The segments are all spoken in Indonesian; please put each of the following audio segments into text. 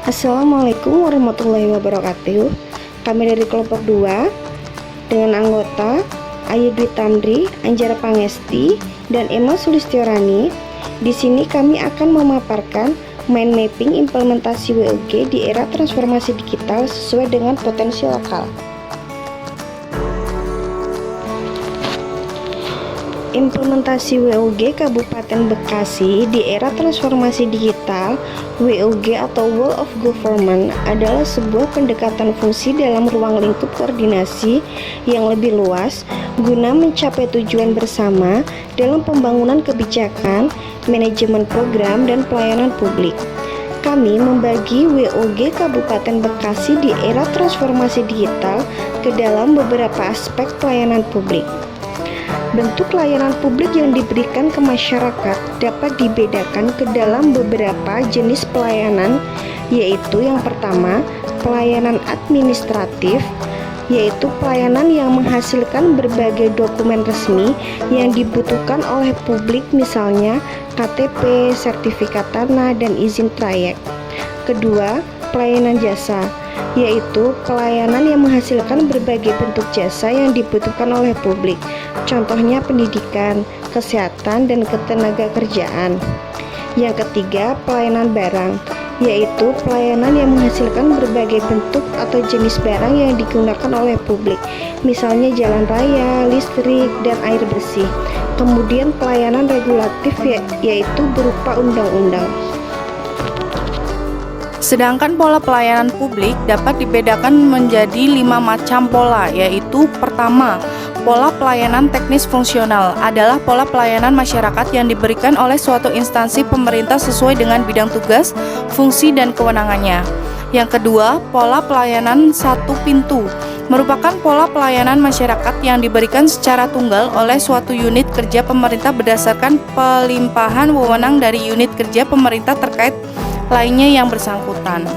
Assalamualaikum warahmatullahi wabarakatuh. Kami dari kelompok 2 dengan anggota Ayu Dwi Tamri, Anjara Pangesti, dan Emma Sulistiorani. Di sini kami akan memaparkan mind mapping implementasi WOG di era transformasi digital sesuai dengan potensi lokal. Implementasi WOG Kabupaten Bekasi di era transformasi digital. WOG atau Whole of Government adalah sebuah pendekatan fungsi dalam ruang lingkup koordinasi yang lebih luas guna mencapai tujuan bersama dalam pembangunan kebijakan, manajemen program, dan pelayanan publik. Kami membagi WOG Kabupaten Bekasi di era transformasi digital ke dalam beberapa aspek pelayanan publik. Bentuk layanan publik yang diberikan ke masyarakat dapat dibedakan ke dalam beberapa jenis pelayanan, yaitu yang pertama, pelayanan administratif, yaitu pelayanan yang menghasilkan berbagai dokumen resmi yang dibutuhkan oleh publik, misalnya KTP, sertifikat tanah, dan izin trayek. Kedua, pelayanan jasa, yaitu pelayanan yang menghasilkan berbagai bentuk jasa yang dibutuhkan oleh publik, contohnya pendidikan, kesehatan, dan ketenagakerjaan. Yang ketiga, pelayanan barang, yaitu pelayanan yang menghasilkan berbagai bentuk atau jenis barang yang digunakan oleh publik, misalnya jalan raya, listrik, dan air bersih. Kemudian pelayanan regulatif, yaitu berupa undang-undang. Sedangkan pola pelayanan publik dapat dibedakan menjadi 5 macam pola, yaitu pertama, pola pelayanan teknis fungsional adalah pola pelayanan masyarakat yang diberikan oleh suatu instansi pemerintah sesuai dengan bidang tugas, fungsi, dan kewenangannya. Yang kedua, pola pelayanan satu pintu merupakan pola pelayanan masyarakat yang diberikan secara tunggal oleh suatu unit kerja pemerintah berdasarkan pelimpahan wewenang dari unit kerja pemerintah terkait lainnya yang bersangkutan.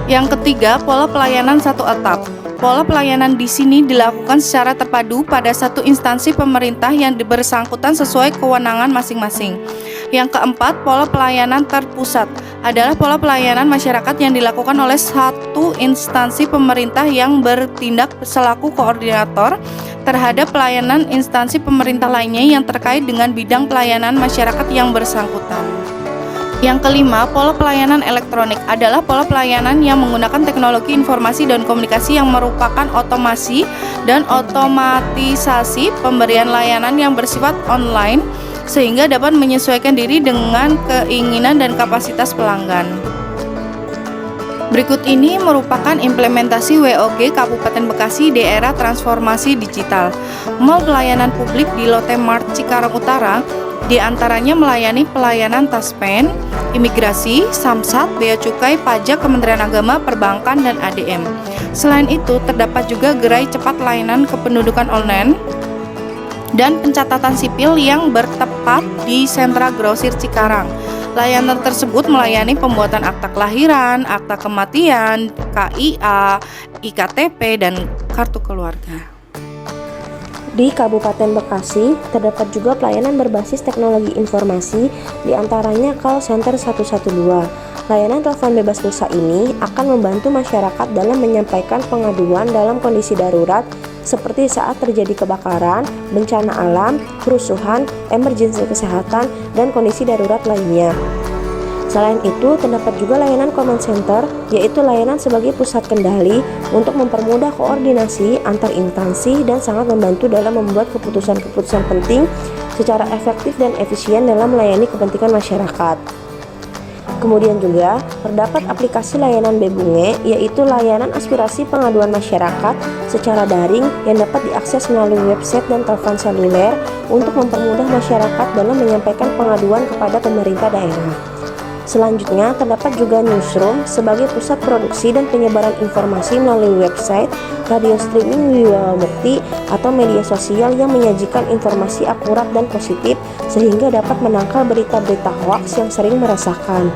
Yang ketiga, pola pelayanan satu atap. Pola pelayanan di sini dilakukan secara terpadu pada satu instansi pemerintah yang bersangkutan sesuai kewenangan masing-masing. Yang keempat, pola pelayanan terpusat adalah pola pelayanan masyarakat yang dilakukan oleh satu instansi pemerintah yang bertindak selaku koordinator terhadap pelayanan instansi pemerintah lainnya yang terkait dengan bidang pelayanan masyarakat yang bersangkutan. Yang kelima, pola pelayanan elektronik adalah pola pelayanan yang menggunakan teknologi informasi dan komunikasi yang merupakan otomasi dan otomatisasi pemberian layanan yang bersifat online sehingga dapat menyesuaikan diri dengan keinginan dan kapasitas pelanggan. Berikut ini merupakan implementasi WOG Kabupaten Bekasi di era transformasi digital. Mall pelayanan publik di Lotte Mart Cikarang Utara di antaranya melayani pelayanan Taspen, imigrasi, Samsat, bea cukai, pajak, Kementerian Agama, perbankan, dan ADM. Selain itu, terdapat juga gerai cepat layanan kependudukan online dan pencatatan sipil yang bertempat di sentra grosir Cikarang. Layanan tersebut melayani pembuatan akta kelahiran, akta kematian, KIA, IKTP, dan kartu keluarga. Di Kabupaten Bekasi, terdapat juga pelayanan berbasis teknologi informasi, diantaranya call center 112. Layanan telepon bebas pulsa ini akan membantu masyarakat dalam menyampaikan pengaduan dalam kondisi darurat seperti saat terjadi kebakaran, bencana alam, kerusuhan, emergensi kesehatan, dan kondisi darurat lainnya. Selain itu, terdapat juga layanan command center, yaitu layanan sebagai pusat kendali untuk mempermudah koordinasi antar instansi dan sangat membantu dalam membuat keputusan-keputusan penting secara efektif dan efisien dalam melayani kepentingan masyarakat. Kemudian juga terdapat aplikasi layanan Bebunge, yaitu layanan aspirasi pengaduan masyarakat secara daring yang dapat diakses melalui website dan telepon seluler untuk mempermudah masyarakat dalam menyampaikan pengaduan kepada pemerintah daerah. Selanjutnya, terdapat juga newsroom sebagai pusat produksi dan penyebaran informasi melalui website, radio streaming Wibawa Mukti, atau media sosial yang menyajikan informasi akurat dan positif sehingga dapat menangkal berita-berita hoaks yang sering meresahkan.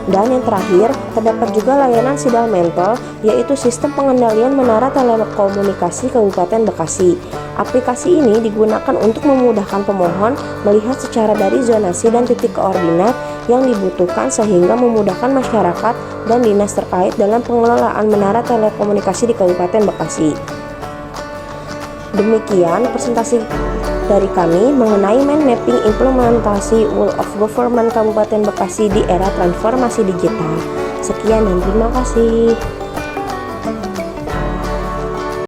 Dan yang terakhir, terdapat juga layanan Sidal Mentor, yaitu sistem pengendalian menara telekomunikasi Kabupaten Bekasi. Aplikasi ini digunakan untuk memudahkan pemohon melihat secara dari zonasi dan titik koordinat yang dibutuhkan sehingga memudahkan masyarakat dan dinas terkait dalam pengelolaan menara telekomunikasi di Kabupaten Bekasi. Demikian presentasi dari kami mengenai mind mapping implementasi Whole of Government Kabupaten Bekasi di era transformasi digital. Sekian dan terima kasih.